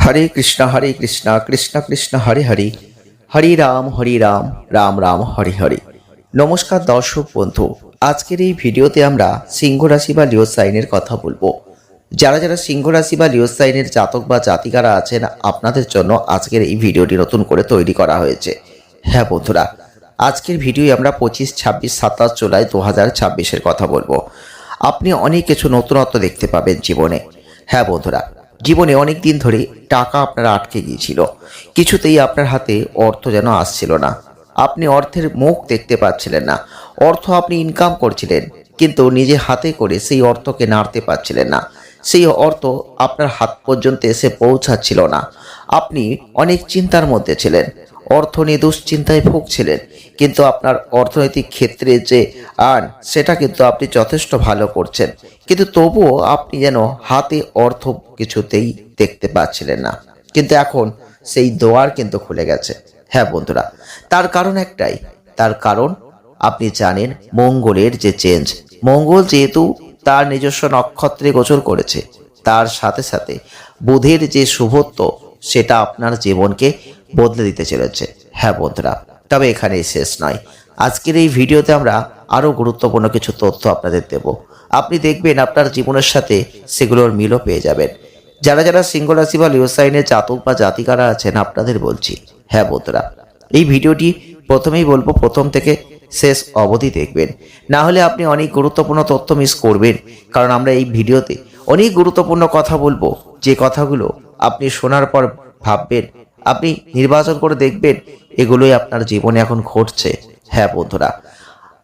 হরে কৃষ্ণ কৃষ্ণ কৃষ্ণ হরে হরে, হরে রাম রাম রাম হরে হরে। নমস্কার দর্শক বন্ধু, আজকের এই ভিডিওতে আমরা সিংহ রাশি বা লিও সাইনের কথা বলবো। যারা যারা সিংহ রাশি বা লিও সাইনের জাতক বা জাতিকারা আছেন, আপনাদের জন্য আজকের এই ভিডিওটি নতুন করে তৈরি করা হয়েছে। হ্যাঁ বন্ধুরা, আজকের ভিডিওয় আমরা 25, 26, 27 জুলাই 2026-এর কথা বলবো। আপনি অনেক কিছু নতুনত্ব দেখতে পাবেন জীবনে। হ্যাঁ বন্ধুরা, জীবনে অনেক দিন ধরে টাকা আপনার আটকে গিয়েছিল, কিছুতেই আপনার হাতে অর্থ যেন আসছিল না। আপনি অর্থের মুখ দেখতে পাচ্ছিলেন না। অর্থ আপনি ইনকাম করছিলেন, কিন্তু নিজে হাতে করে সেই অর্থকে নাড়তে পারছিলেন না। সেই অর্থ আপনার হাত পর্যন্ত এসে পৌঁছাচ্ছিল না। আপনি অনেক চিন্তার মধ্যে ছিলেন, অর্থ নিয়ে দুশ্চিন্তায় ভুগছিলেন, কিন্তু আপনার অর্থনৈতিক ক্ষেত্রে যে সেটা কিন্তু আপনি যথেষ্ট ভালো করছেন, কিন্তু তবুও আপনি যেন হাতে অর্থ কিছুতেই দেখতে পাচ্ছিলেন না। কিন্তু এখন সেই দোয়ার কিন্তু খুলে গেছে। হ্যাঁ বন্ধুরা, তার কারণ একটাই, তার কারণ আপনি জানেন মঙ্গলের যে চেঞ্জ। মঙ্গল যেহেতু তার নিজস্ব নক্ষত্রে গোচর করেছে, তার সাথে সাথে বুধের যে শুভত্ব, সেটা আপনার জীবনকে বদলে দিতে চলেছে। হ্যাঁ বন্ধুরা, তবে এখানেই শেষ নয়। আজকের এই ভিডিওতে আমরা আরও গুরুত্বপূর্ণ কিছু তথ্য আপনাদের দেব। আপনি দেখবেন আপনার জীবনের সাথে সেগুলোর মিলও পেয়ে যাবেন। যারা যারা সিংহ রাশি বা লিও সাইনের জাতক বা জাতিকারা আছেন, আপনাদের বলছি, হ্যাঁ বন্ধুরা, এই ভিডিওটি প্রথমেই বলবো প্রথম থেকে শেষ অবধি দেখবেন, না হলে আপনি অনেক গুরুত্বপূর্ণ তথ্য মিস করবেন। কারণ আমরা এই ভিডিওতে অনেক গুরুত্বপূর্ণ কথা বলবো, যে কথাগুলো আপনি শোনার পর ভাববেন, আপনি নির্বাচন করে দেখবেন এগুলোই আপনার জীবনে এখন ঘটছে। হ্যাঁ বন্ধুরা,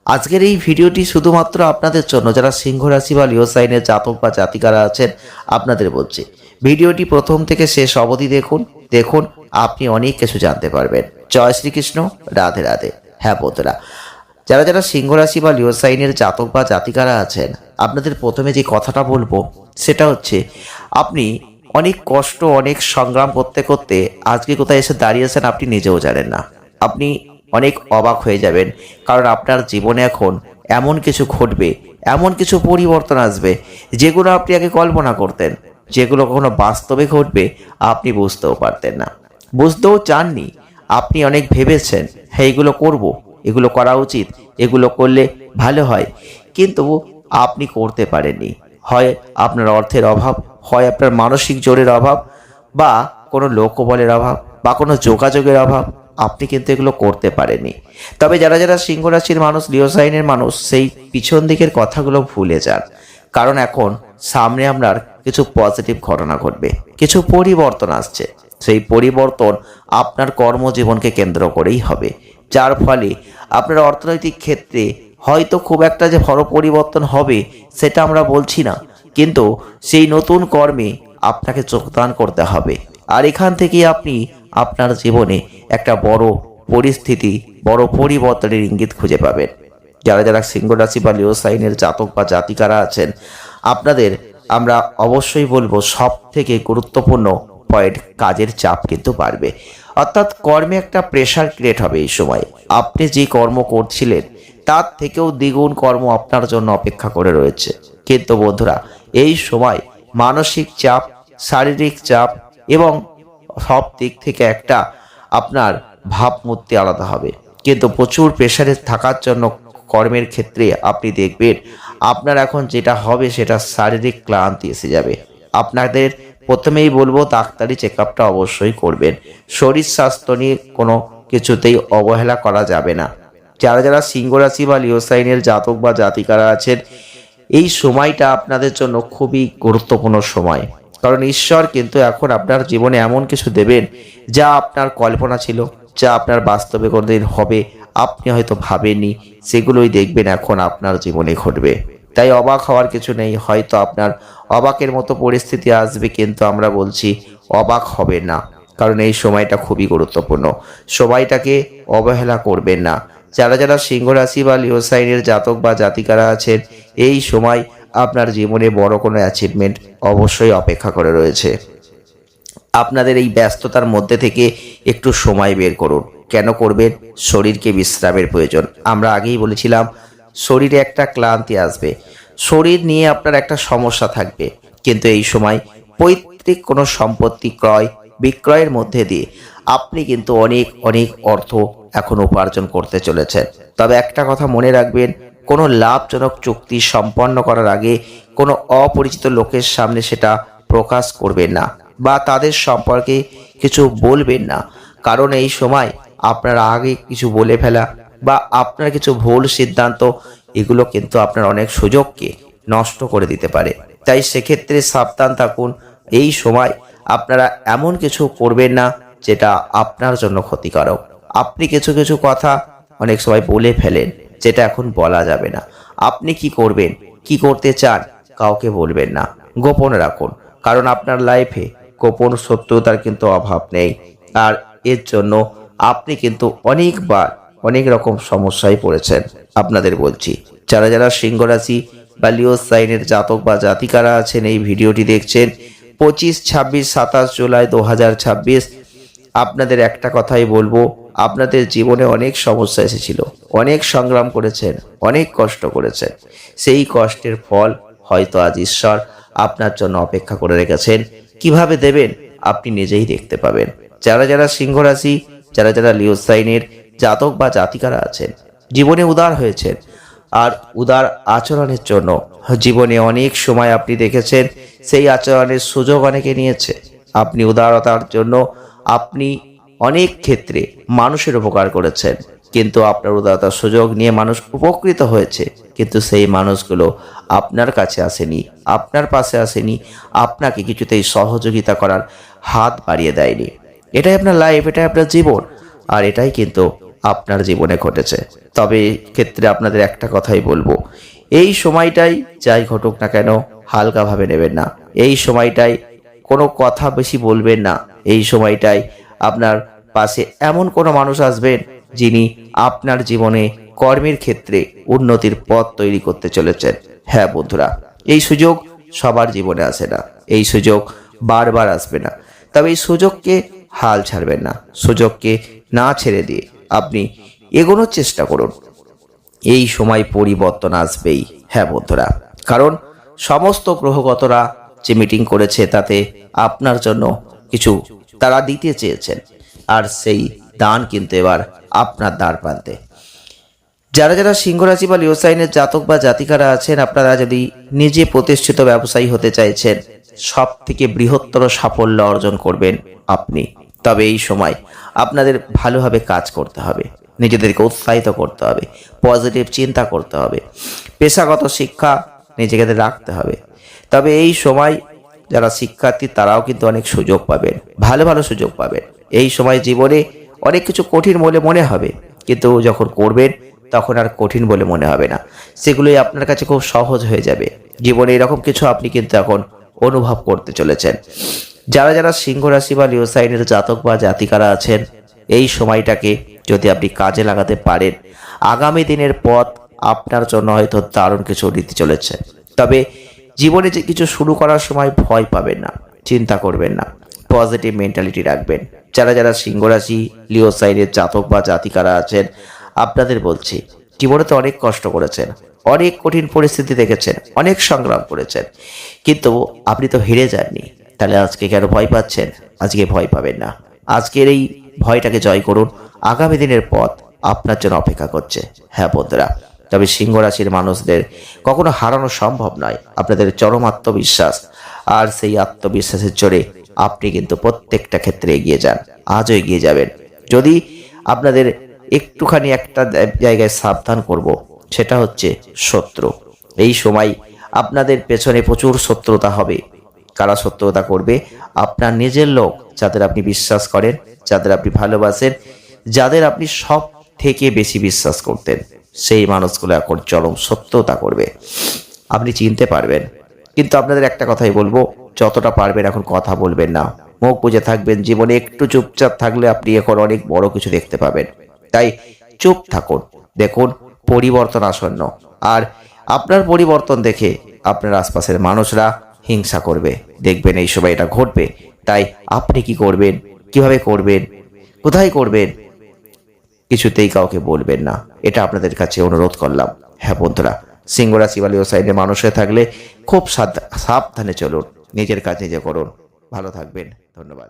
আজকের এই ভিডিওটি শুধুমাত্র আপনাদের জন্য, যারা সিংহ রাশি বা লিও সাইনের জাতক বা জাতিকারা আছেন, আপনাদের বলছি ভিডিওটি প্রথম থেকে শেষ অবধি দেখুন আপনি অনেক কিছু জানতে পারবেন। জয় শ্রীকৃষ্ণ, রাধে রাধে। হ্যাঁ বন্ধুরা, যারা যারা সিংহ রাশি বা লিও সাইনের জাতক বা জাতিকারা আছেন, আপনাদের প্রথমে যে কথাটা বলবো সেটা হচ্ছে, আপনি অনেক কষ্ট অনেক সংগ্রাম করতে করতে আজকে কোথায় এসে দাঁড়িয়েছেন আপনি নিজেও জানেন না। আপনি অনেক অবাক হয়ে যাবেন, কারণ আপনার জীবনে এখন এমন কিছু ঘটবে, এমন কিছু পরিবর্তন আসবে, যেগুলো আপনি আগে কল্পনা করতেন, যেগুলো কখনো বাস্তবে ঘটবে আপনি বুঝতেও পারতেন না, বুঝতেও চাননি। আপনি অনেক ভেবেছেন, হ্যাঁ এগুলো করব, এগুলো করা উচিত, এগুলো করলে ভালো হয়, কিন্তু আপনি করতে পারেননি। হয় আপনার অর্থের অভাব, হয় আপনার মানসিক জোরের অভাব, বা কোনো লোকবলের অভাব, বা কোনো যোগাযোগের অভাব, আপনি কিন্তু এগুলো করতে পারেননি। তবে যারা যারা সিংহ রাশির মানুষ, লিও সাইনের মানুষ, সেই পিছন দিকের কথাগুলো ভুলে যান, কারণ এখন সামনে আপনার কিছু পজিটিভ ঘটনা ঘটবে, কিছু পরিবর্তন আসছে। সেই পরিবর্তন আপনার কর্মজীবনকে কেন্দ্র করেই হবে, যার ফলে আপনার অর্থনৈতিক ক্ষেত্রে হয়তো খুব একটা যে বড় পরিবর্তন হবে সেটা আমরা বলছি না, কিন্তু সেই নতুন কর্মে আপনাকে যোগদান করতে হবে। আর এখান থেকেই আপনি আপনার জীবনে একটা বড় পরিস্থিতি, বড় পরিবর্তনের ইঙ্গিত খুঁজে পাবেন। যারা যারা সিংহ রাশি বা লিও সাইনের জাতক বা জাতিকারা আছেন, আপনাদের আমরা অবশ্যই বলবো সব থেকে গুরুত্বপূর্ণ পয়েন্ট, কাজের চাপ কিন্তু বাড়বে, অর্থাৎ কর্মে একটা প্রেশার ক্রিয়েট হবে। এই সময় আপনি যে কর্ম করছিলেন তার থেকেও দ্বিগুণ কর্ম আপনার জন্য অপেক্ষা করে রয়েছে। কিন্তু বন্ধুরা, এই সময় মানসিক চাপ, শারীরিক চাপ এবং সব দিক থেকে একটা আপনার ভাবমূর্তি আলাদা হবে। কিন্তু প্রচুর প্রেশারে থাকার জন্য কর্মের ক্ষেত্রে আপনি দেখবেন আপনার এখন যেটা হবে সেটা শারীরিক ক্লান্তি এসে যাবে। আপনাদের প্রথমেই বলবো ডাক্তারি চেক আপটা অবশ্যই করবেন। শরীর স্বাস্থ্য নিয়ে কোনো কিছুতেই অবহেলা করা যাবে না। যারা যারা সিংহ রাশি বা লিও সাইনের জাতক বা জাতিকারা আছেন, এই সময়টা আপনাদের জন্য খুবই গুরুত্বপূর্ণ সময়, কারণ ঈশ্বর কিন্তু এখন আপনার জীবনে এমন কিছু দেবেন যা আপনার কল্পনা ছিল, যা আপনার বাস্তবে কোনোদিন হবে আপনি হয়তো ভাবেননি, সেগুলোই দেখবেন এখন আপনার জীবনে ঘটবে। তাই অবাক হওয়ার কিছু নেই, হয়তো আপনার অবাকের মতো পরিস্থিতি আসবে, কিন্তু আমরা বলছি অবাক হবে না, কারণ এই সময়টা খুবই গুরুত্বপূর্ণ। সময়টাকে অবহেলা করবেন না। যারা যারা সিংহ রাশি বা লিও সাইনের জাতক বা জাতিকারা আছেন, এই সময় আপনার জীবনে বড় কোনো অ্যাচিভমেন্ট অবশ্যই অপেক্ষা করে রয়েছে। আপনাদের এই ব্যস্ততার মধ্যে থেকে একটু সময় বের করুন। কেন করবেন? শরীরকে বিশ্রামের প্রয়োজন। আমরা আগেই বলেছিলাম শরীরে একটা ক্লান্তি আসবে, শরীর নিয়ে আপনার একটা সমস্যা থাকবে, কিন্তু এই সময় পৈতৃক কোনো সম্পত্তি ক্রয় বিক্রয়ের মধ্যে দিয়ে আপনি কিন্তু অনেক অনেক অর্থ এখন উপার্জন করতে চলেছেন। তবে একটা কথা মনে রাখবেন, কোনো লাভজনক চুক্তি সম্পন্ন করার আগে কোনো অপরিচিত লোকের সামনে সেটা প্রকাশ করবেন না বা তাদের সম্পর্কে কিছু বলবেন না। কারণ এই সময় আপনার আগে কিছু বলে ফেলা বা আপনার কিছু ভুল সিদ্ধান্ত এগুলো কিন্তু আপনার অনেক সুযোগকে নষ্ট করে দিতে পারে। তাই সেক্ষেত্রে সাবধান থাকুন। এই সময় আপনারা এমন কিছু করবেন না যেটা আপনার জন্য ক্ষতিকারক। আপনি কিছু কিছু কথা অনেক সময় বলে ফেলেন যেটা এখন বলা যাবে না। আপনি কি করবেন, কি করতে চান কাউকে বলবেন না, গোপন রাখুন। কারণ আপনার লাইফে গোপন শত্রুতার কিন্তু অভাব নেই। আর এর জন্য আপনি কিন্তু অনেকবার অনেক রকম সমস্যায় পড়েছেন। আপনাদের বলছি, যারা যারা সিংহ রাশি বা লিও সাইনের জাতক বা জাতিকারা আছেন এই ভিডিওটি দেখছেন, 25, 26, 27 জুলাই 2026 আপনাদের একটা কথাই বলবো, আপনাদের জীবনে অনেক সমস্যা এসেছিল, অনেক সংগ্রাম করেছেন, অনেক কষ্ট করেছেন। সেই কষ্টের ফল হয়তো আজ ঈশ্বর আপনার জন্য অপেক্ষা করে রেখেছেন। কিভাবে দেবেন আপনি নিজেই দেখতে পাবেন। যারা যারা সিংহ রাশি, যারা যারা লিও সাইনের জাতক বা জাতিকারা আছেন, জীবনে উদার হয়েছেন আর উদার আচরণের জন্য জীবনে অনেক সময় আপনি দেখেছেন সেই আচরণের সুযোগ অনেকে নিয়েছে। আপনি উদারতার জন্য আপনি অনেক ক্ষেত্রে মানুষের উপকার করেছেন, কিন্তু আপনার উদারতার সুযোগ নিয়ে মানুষ উপকৃত হয়েছে, কিন্তু সেই মানুষগুলো আপনার কাছে আসেনি, আপনার পাশে আসেনি, আপনাকে কিছুতেই সহযোগিতা করার হাত বাড়িয়ে দেয়নি। এটাই আপনার লাইফ, এটাই আপনার জীবন, আর এটাই কিন্তু আপনার জীবনে ঘটেছে। তবে ক্ষেত্রে আপনাদের একটা কথাই বলবো, এই সময়টাই যাই ঘটুক না কেন হালকাভাবে নেবেন না। এই সময়টাই কোনো কথা বেশি বলবেন না। এই সময়টাই আপনার পাশে এমন কোনো মানুষ আসবেন যিনি আপনার জীবনে কর্মের ক্ষেত্রে উন্নতির পথ তৈরি করতে চলেছেন। হ্যাঁ বন্ধুরা, এই সুযোগ সবার জীবনে আসে না, এই সুযোগ বারবার আসবে না। তবে এই সুযোগকে হাল ছাড়বেন না, সুযোগকে না ছেড়ে দিয়ে আপনি এগোনোর চেষ্টা করুন। এই সময় পরিবর্তন আসবেই। হ্যাঁ বন্ধুরা, কারণ সমস্ত গ্রহগতরা যে মিটিং করেছে তাতে আপনার জন্য কিছু তারা দিতে চেয়েছেন, আর সেই দান কিন্তু এবার আপনার দ্বার প্রান্তে। যারা যারা সিংহ রাশি বা লিও সাইনের জাতক বা জাতিকারা আছেন, আপনারা যদি নিজে প্রতিষ্ঠিত ব্যবসায়ী হতে চাইছেন, সব থেকে বৃহত্তর সাফল্য অর্জন করবেন আপনি। তবে এই সময় আপনাদের ভালোভাবে কাজ করতে হবে, নিজেদেরকে উৎসাহিত করতে হবে, পজিটিভ চিন্তা করতে হবে, পেশাগত শিক্ষা নিজেকে রাখতে হবে। তবে এই সময় যারা শিক্ষার্থী তারাও কিন্তু অনেক সুযোগ পাবেন, ভালো ভালো সুযোগ পাবেন। এই সময় জীবনে অনেক কিছু কঠিন বলে মনে হবে, কিন্তু যখন করবেন তখন আর কঠিন বলে মনে হবে না, সেগুলোই আপনার কাছে খুব সহজ হয়ে যাবে। জীবনে এরকম কিছু আপনি কিন্তু এখন অনুভব করতে চলেছেন। যারা যারা সিংহ রাশি বা লিও সাইনের জাতক বা জাতিকারা আছেন, এই সময়টাকে যদি আপনি কাজে লাগাতে পারেন, আগামী দিনের পথ আপনার জন্য হয়তো দারুণ কিছু নিতে চলেছে। তবে জীবনে যে কিছু শুরু করার সময় ভয় পাবেন না, চিন্তা করবেন না, পজিটিভ মেন্টালিটি রাখবেন। যারা যারা সিংহ রাশি লিও সাইনের জাতক বা জাতিকারা আছেন, আপনাদের বলছি, জীবনে তো অনেক কষ্ট করেছেন, অনেক কঠিন পরিস্থিতি দেখেছেন, অনেক সংগ্রাম করেছেন, কিন্তু আপনি তো হেরে যাননি। তাহলে আজকে কেন ভয় পাচ্ছেন? আজকে ভয় পাবেন না। আজকের এই ভয়টাকে জয় করুন। আগামী দিনের পথ আপনার জন্য অপেক্ষা করছে। হ্যাঁ বন্ধুরা, তবে সিংহ রাশির মানুষদের কখনো হারানো সম্ভব নয় আপনাদের চরম আত্মবিশ্বাস, আর সেই আত্মবিশ্বাসের জোরে আপনি কিন্তু প্রত্যেকটা ক্ষেত্রে এগিয়ে যান, আজও এগিয়ে যাবেন। যদি আপনাদের একটুখানি একটা জায়গায় সাবধান করব, সেটা হচ্ছে শত্রু। এই সময় আপনাদের পেছনে প্রচুর শত্রুতা হবে। কারা শত্রুতা করবে? আপনার নিজের লোক, যাদের আপনি বিশ্বাস করেন, যাদের আপনি ভালোবাসেন, যাদের আপনি সব থেকে বেশি বিশ্বাস করতেন, সেই মানুষগুলো এখন চরম শত্রুতা করবে। আপনি চিনতে পারবেন, কিন্তু আপনাদের একটা কথাই বলবো, যতটা পারবেন এখন কথা বলবেন না, মুখ বুজে থাকবেন। জীবনে একটু চুপচাপ থাকলে আপনি এখন অনেক বড় কিছু দেখতে পাবেন। তাই চুপ থাকুন, দেখুন পরিবর্তন আসন্ন। আর আপনার পরিবর্তন দেখে আপনার আশপাশের মানুষরা হিংসা করবে, দেখবেন এই সময় এটা ঘটবে। তাই আপনি কি করবেন, কিভাবে করবেন, কোথায় করবেন, কিছুতেই কাউকে বলবেন না, এটা আপনাদের কাছে অনুরোধ করলাম। হ্যাঁ বন্ধুরা, সিংহ রাশি বা লিও সাইনের মানুষ হয়ে থাকলে খুব সাবধানে চলুন, নিজের কাজ নিজে করুন। ভালো থাকবেন, ধন্যবাদ।